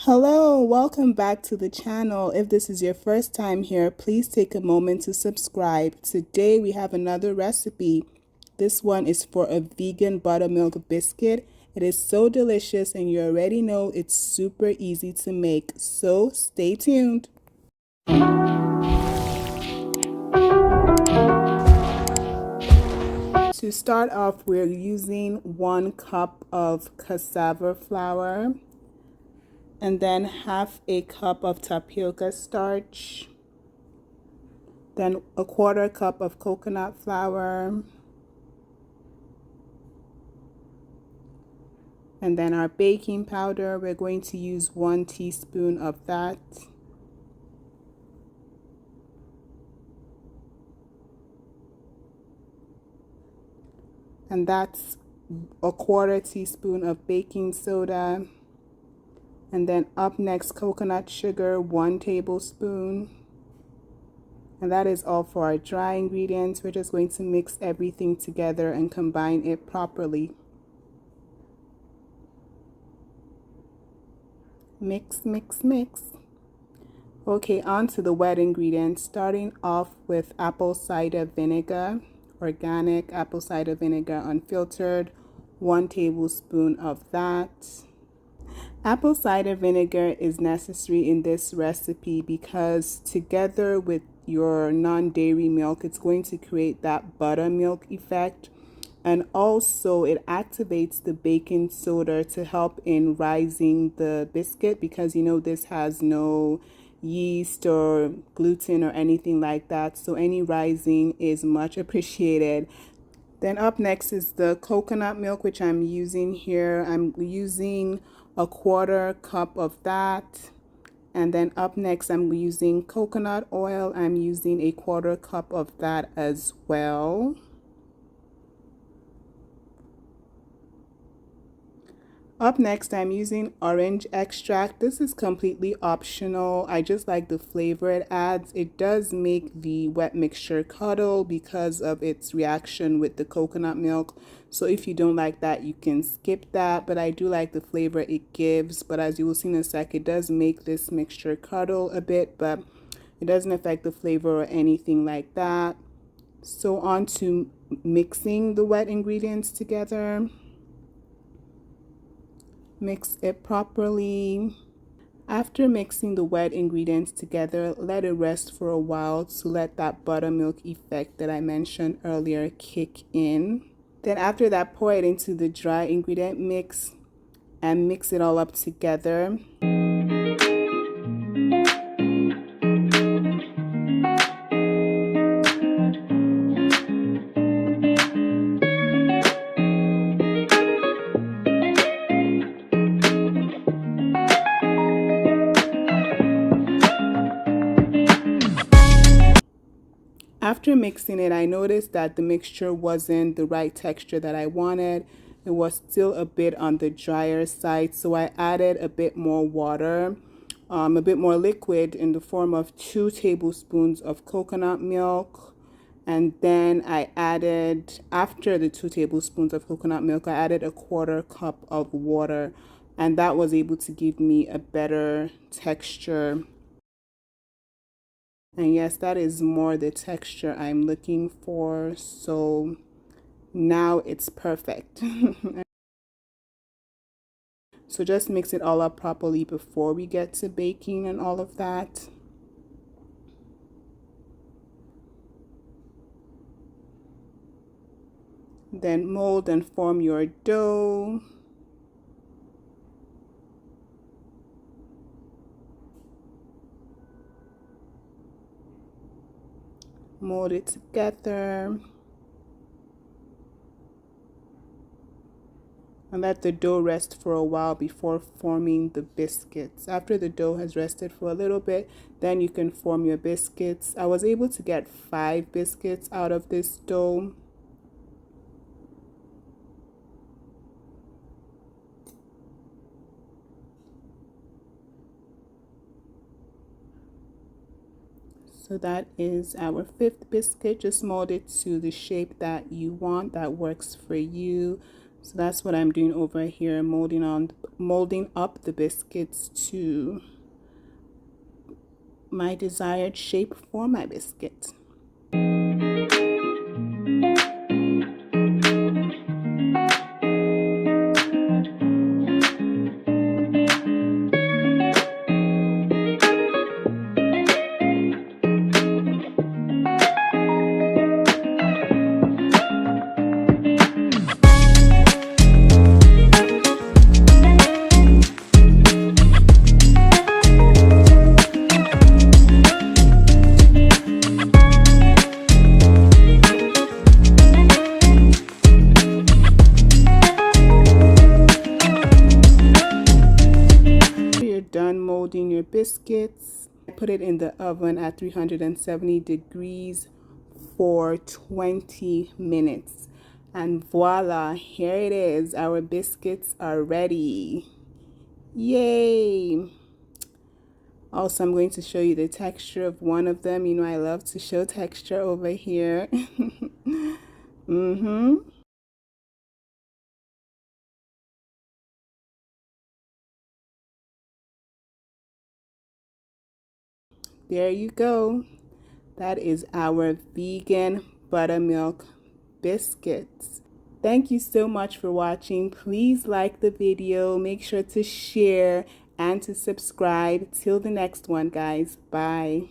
Hello, welcome back to the channel. If this is your first time here, please take a moment to subscribe. Today we have another recipe. This one is for a vegan buttermilk biscuit. It is so delicious and you already know it's super easy to make, so stay tuned. To start off, we're using 1 cup of cassava flour and then half a cup of tapioca starch, then a 1/4 cup of coconut flour, and then our baking powder, we're going to use 1 teaspoon of that. And that's a 1/4 teaspoon of baking soda. And then up next, coconut sugar, 1 tablespoon. And that is all for our dry ingredients. We're just going to mix everything together and combine it properly. Mix, mix, mix. Okay, on to the wet ingredients, starting off with apple cider vinegar, organic apple cider vinegar, unfiltered, 1 tablespoon of that. Apple cider vinegar is necessary in this recipe because together with your non-dairy milk, it's going to create that buttermilk effect. And also it activates the baking soda to help in rising the biscuit because you know this has no yeast or gluten or anything like that. So any rising is much appreciated. Then up next is the coconut milk, which I'm using here. I'm using a 1/4 cup of that. And then up next, I'm using coconut oil. I'm using a 1/4 cup of that as well. Up next, I'm using orange extract. This is completely optional. I just like the flavor it adds. It does make the wet mixture curdle because of its reaction with the coconut milk. So if you don't like that, you can skip that. But I do like the flavor it gives. But as you will see in a sec, it does make this mixture curdle a bit, but it doesn't affect the flavor or anything like that. So on to mixing the wet ingredients together. Mix it properly. After mixing the wet ingredients together, let it rest for a while to let that buttermilk effect that I mentioned earlier kick in. Then after that, pour it into the dry ingredient mix and mix it all up together. After mixing it, I noticed that the mixture wasn't the right texture that I wanted. It was still a bit on the drier side, so I added a bit more water, a bit more liquid in the form of 2 tablespoons of coconut milk. And then I added, after the 2 tablespoons of coconut milk, I added a 1/4 cup of water, and that was able to give me a better texture. And yes, that is more the texture I'm looking for. So now it's perfect. So just mix it all up properly before we get to baking and all of that. Then mold and form your dough. Mold it together. And let the dough rest for a while before forming the biscuits. After the dough has rested for a little bit, then you can form your biscuits. I was able to get 5 biscuits out of this dough. So that is our 5th biscuit. Just mold it to the shape that you want, that works for you. So that's what I'm doing over here, molding on molding up the biscuits to my desired shape for my biscuit. Done molding your biscuits, put it in the oven at 370 degrees for 20 minutes, and voila, here it is. Our biscuits are ready. Yay! Also, I'm going to show you the texture of one of them. You know, I love to show texture over here. There you go. That is our vegan buttermilk biscuits. Thank you so much for watching. Please like the video, make sure to share and to subscribe. Till the next one, guys. Bye.